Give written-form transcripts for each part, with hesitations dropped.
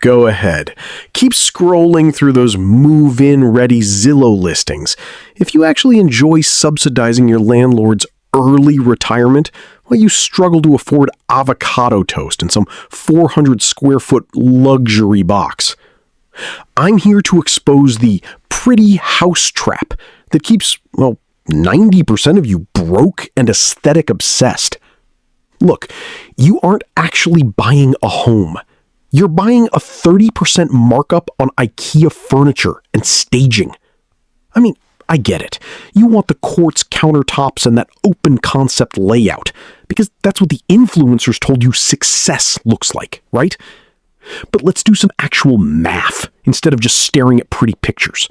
Go ahead. Keep scrolling through those move-in ready Zillow listings. If you actually enjoy subsidizing your landlord's early retirement, well, you struggle to afford avocado toast in some 400 square foot luxury box. I'm here to expose the pretty house trap that keeps, 90% of you broke and aesthetic obsessed. Look, you aren't actually buying a home. You're buying a 30% markup on IKEA furniture and staging. I mean, I get it. You want the quartz countertops and that open concept layout, because that's what the influencers told you success looks like, right? But let's do some actual math instead of just staring at pretty pictures.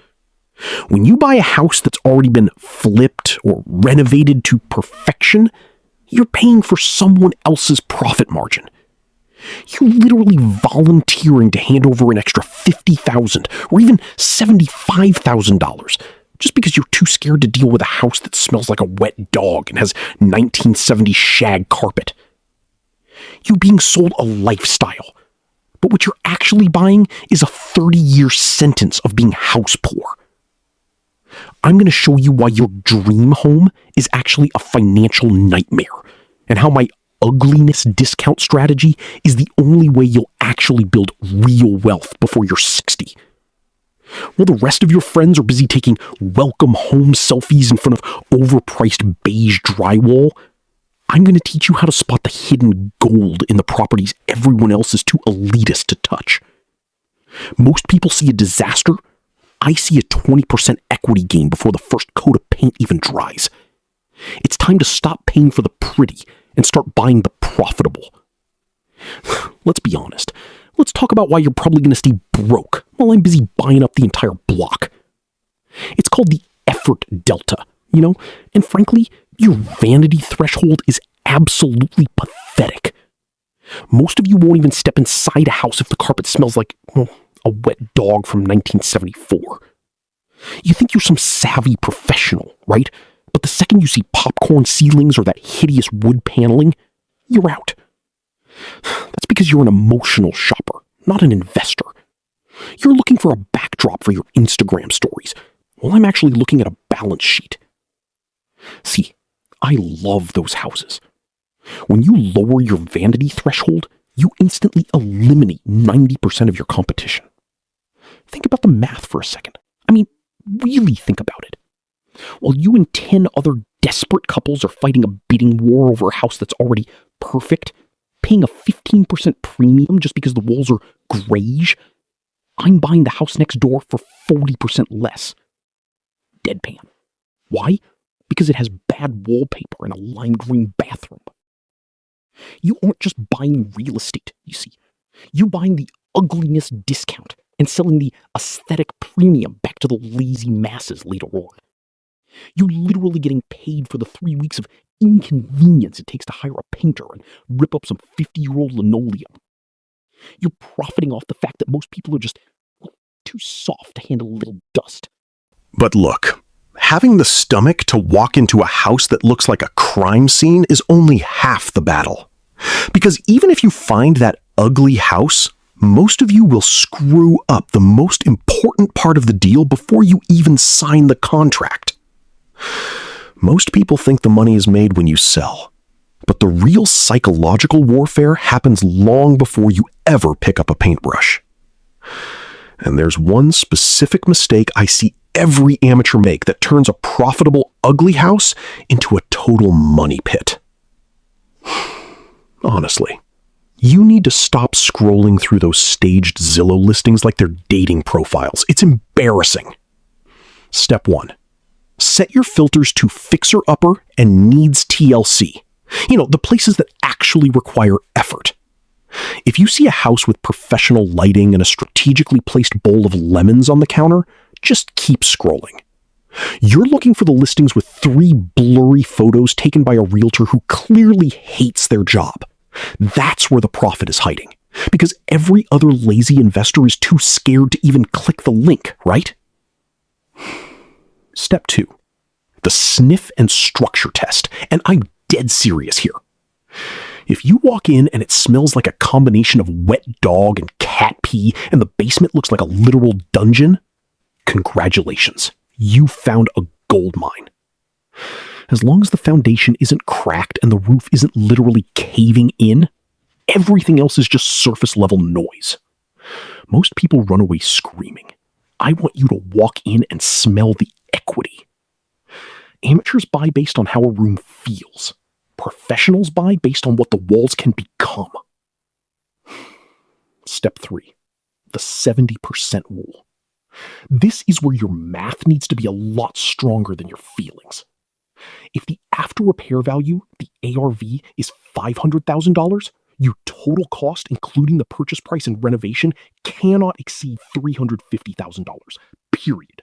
When you buy a house that's already been flipped or renovated to perfection, you're paying for someone else's profit margin. You're literally volunteering to hand over an extra $50,000 or even $75,000 just because you're too scared to deal with a house that smells like a wet dog and has 1970s shag carpet. You're being sold a lifestyle, but what you're actually buying is a 30-year sentence of being house poor. I'm going to show you why your dream home is actually a financial nightmare, and how my ugliness discount strategy is the only way you'll actually build real wealth before you're 60. While the rest of your friends are busy taking welcome home selfies in front of overpriced beige drywall, I'm going to teach you how to spot the hidden gold in the properties everyone else is too elitist to touch. Most people see a disaster. I see a 20% equity gain before the first coat of paint even dries. It's time to stop paying for the pretty and start buying the profitable. Let's be honest. Let's talk about why you're probably going to stay broke while I'm busy buying up the entire block. It's called the effort delta, and frankly, your vanity threshold is absolutely pathetic. Most of you won't even step inside a house if the carpet smells like, a wet dog from 1974. You think you're some savvy professional, right? But the second you see popcorn ceilings or that hideous wood paneling, you're out. That's because you're an emotional shopper, not an investor. You're looking for a backdrop for your Instagram stories, while I'm actually looking at a balance sheet. See, I love those houses. When you lower your vanity threshold, you instantly eliminate 90% of your competition. Think about the math for a second. I mean, really think about it. While you and 10 other desperate couples are fighting a bidding war over a house that's already perfect, paying a 15% premium just because the walls are grayish, I'm buying the house next door for 40% less. Deadpan. Why? Because it has bad wallpaper and a lime green bathroom. You aren't just buying real estate, you see. You're buying the ugliness discount and selling the aesthetic premium back to the lazy masses later on. You're literally getting paid for the 3 weeks of inconvenience it takes to hire a painter and rip up some 50-year-old linoleum. You're profiting off the fact that most people are just too soft to handle a little dust. But look, having the stomach to walk into a house that looks like a crime scene is only half the battle. Because even if you find that ugly house, most of you will screw up the most important part of the deal before you even sign the contract. Most people think the money is made when you sell, but the real psychological warfare happens long before you ever pick up a paintbrush. And there's one specific mistake I see every amateur make that turns a profitable, ugly house into a total money pit. Honestly, you need to stop scrolling through those staged Zillow listings like they're dating profiles. It's embarrassing. Step 1. Set your filters to fixer-upper and needs TLC. The places that actually require effort. If you see a house with professional lighting and a strategically placed bowl of lemons on the counter, just keep scrolling. You're looking for the listings with 3 blurry photos taken by a realtor who clearly hates their job. That's where the profit is hiding, because every other lazy investor is too scared to even click the link, right? Step 2. The sniff and structure test, and I'm dead serious here. If you walk in and it smells like a combination of wet dog and cat cat pee and the basement looks like a literal dungeon, congratulations. You found a gold mine. As long as the foundation isn't cracked and the roof isn't literally caving in, everything else is just surface level noise. Most people run away screaming. I want you to walk in and smell the equity. Amateurs buy based on how a room feels. Professionals buy based on what the walls can become. Step 3, the 70% rule. This is where your math needs to be a lot stronger than your feelings. If the after repair value, the ARV, is $500,000, your total cost, including the purchase price and renovation, cannot exceed $350,000, period.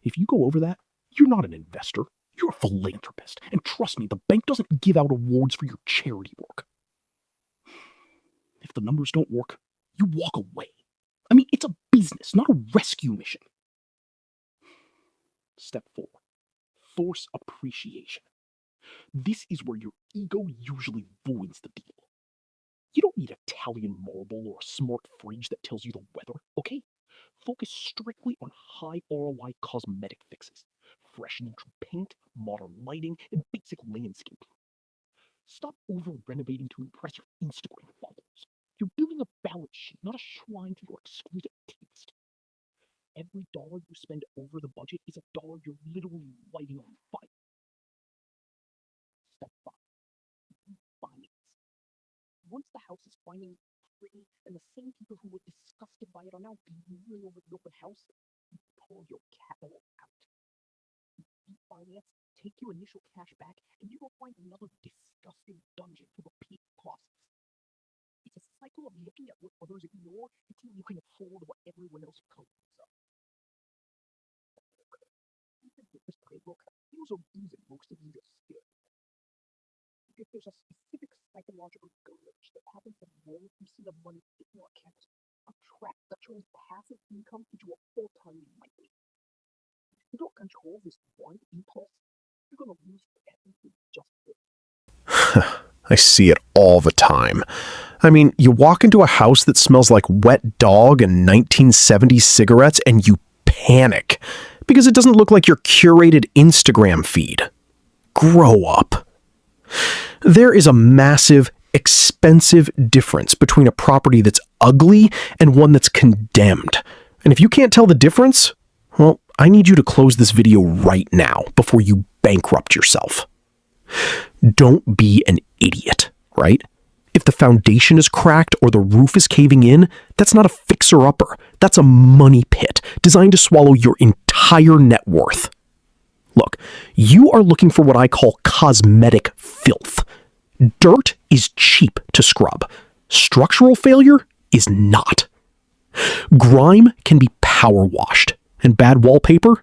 If you go over that, you're not an investor, you're a philanthropist. And trust me, the bank doesn't give out awards for your charity work. If the numbers don't work, you walk away. I mean, it's a business, not a rescue mission. Step 4, force appreciation. This is where your ego usually ruins the deal. You don't need Italian marble or a smart fridge that tells you the weather, okay? Focus strictly on high ROI cosmetic fixes. Fresh neutral paint, modern lighting, and basic landscaping. Stop over-renovating to impress your Instagram followers. You're building a balance sheet, not a shrine to your exquisite taste. Every dollar you spend over the budget is a dollar you're literally lighting on fire. Step 5, finance. Once the house is finally pretty, and the same people who were disgusted by it are now viewing over the open house, you pull your capital out. You refinance, take your initial cash back, and you will find another disgusting dungeon to repeat the process. It's a cycle of looking at what others ignore until you can afford what everyone else covers up. This playbook, here's a reason most of you are scared. If there's a specific psychological glitch that happens the moment you see the money in your account, a trap that turns passive income into a full-time nightmare. If you don't control this one impulse, you're going to lose everything just for it. I see it all the time. I mean, you walk into a house that smells like wet dog and 1970s cigarettes and you panic because it doesn't look like your curated Instagram feed. Grow up. There is a massive, expensive difference between a property that's ugly and one that's condemned. And if you can't tell the difference, well, I need you to close this video right now before you bankrupt yourself. Don't be an idiot, right? If the foundation is cracked or the roof is caving in, that's not a fixer-upper. That's a money pit designed to swallow your entire net worth. Look, you are looking for what I call cosmetic filth. Dirt is cheap to scrub. Structural failure is not. Grime can be power washed, and bad wallpaper?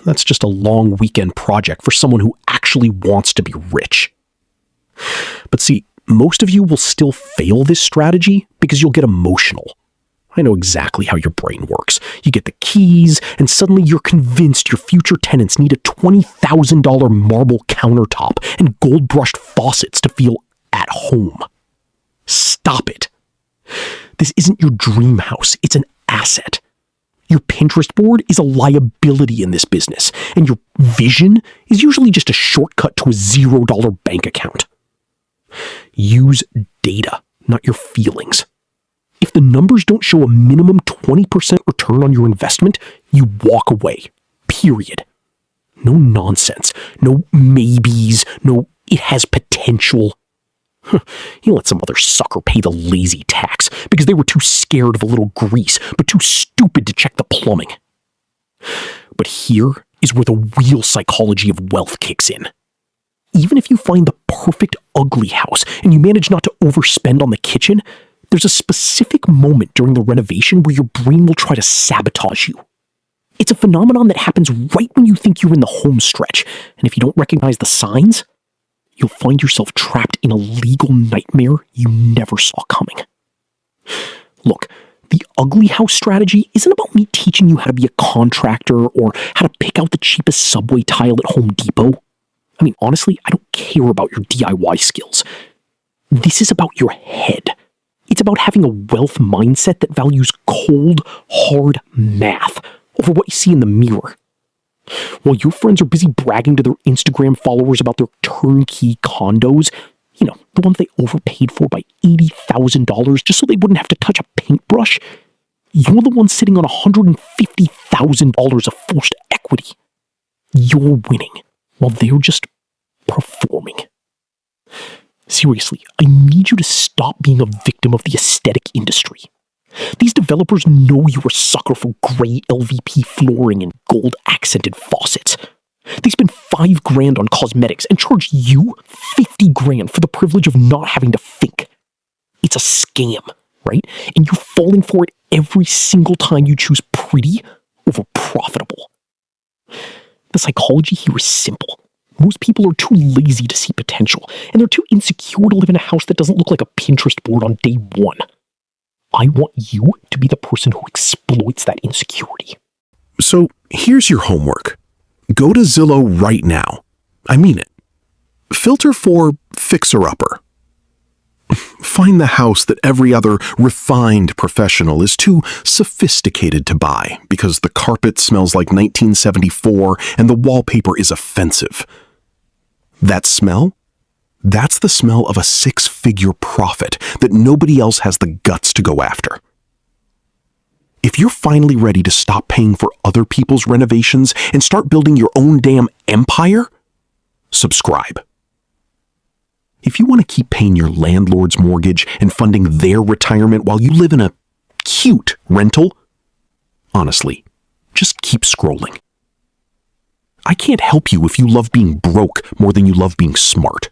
That's just a long weekend project for someone who actually wants to be rich. But see, most of you will still fail this strategy because you'll get emotional. I know exactly how your brain works. You get the keys, and suddenly you're convinced your future tenants need a $20,000 marble countertop and gold-brushed faucets to feel at home. Stop it. This isn't your dream house. It's an asset. Your Pinterest board is a liability in this business, and your vision is usually just a shortcut to a $0 bank account. Use data, not your feelings. If the numbers don't show a minimum 20% return on your investment, you walk away. Period. No nonsense. No maybes. No, it has potential. You let some other sucker pay the lazy tax because they were too scared of a little grease, but too stupid to check the plumbing. But here is where the real psychology of wealth kicks in. Even if you find the perfect ugly house and you manage not to overspend on the kitchen, there's a specific moment during the renovation where your brain will try to sabotage you. It's a phenomenon that happens right when you think you're in the home stretch, and if you don't recognize the signs, you'll find yourself trapped in a legal nightmare you never saw coming. Look, the ugly house strategy isn't about me teaching you how to be a contractor or how to pick out the cheapest subway tile at Home Depot. I mean, honestly, I don't care about your DIY skills. This is about your head. It's about having a wealth mindset that values cold, hard math over what you see in the mirror. While your friends are busy bragging to their Instagram followers about their turnkey condos, the ones they overpaid for by $80,000 just so they wouldn't have to touch a paintbrush, you're the one sitting on $150,000 of forced equity. You're winning, while they're just performing. Seriously, I need you to stop being a victim of the aesthetic industry. These developers know you're a sucker for gray LVP flooring and gold-accented faucets. They spend $5,000 on cosmetics and charge you $50,000 for the privilege of not having to think. It's a scam, right? And you're falling for it every single time you choose pretty over profitable. The psychology here is simple. Most people are too lazy to see potential, and they're too insecure to live in a house that doesn't look like a Pinterest board on day one. I want you to be the person who exploits that insecurity. So here's your homework. Go to Zillow right now. I mean it. Filter for fixer-upper. Find the house that every other refined professional is too sophisticated to buy because the carpet smells like 1974 and the wallpaper is offensive. That smell? That's the smell of a six-figure profit that nobody else has the guts to go after. If you're finally ready to stop paying for other people's renovations and start building your own damn empire, subscribe. If you want to keep paying your landlord's mortgage and funding their retirement while you live in a cute rental, honestly, just keep scrolling. I can't help you if you love being broke more than you love being smart.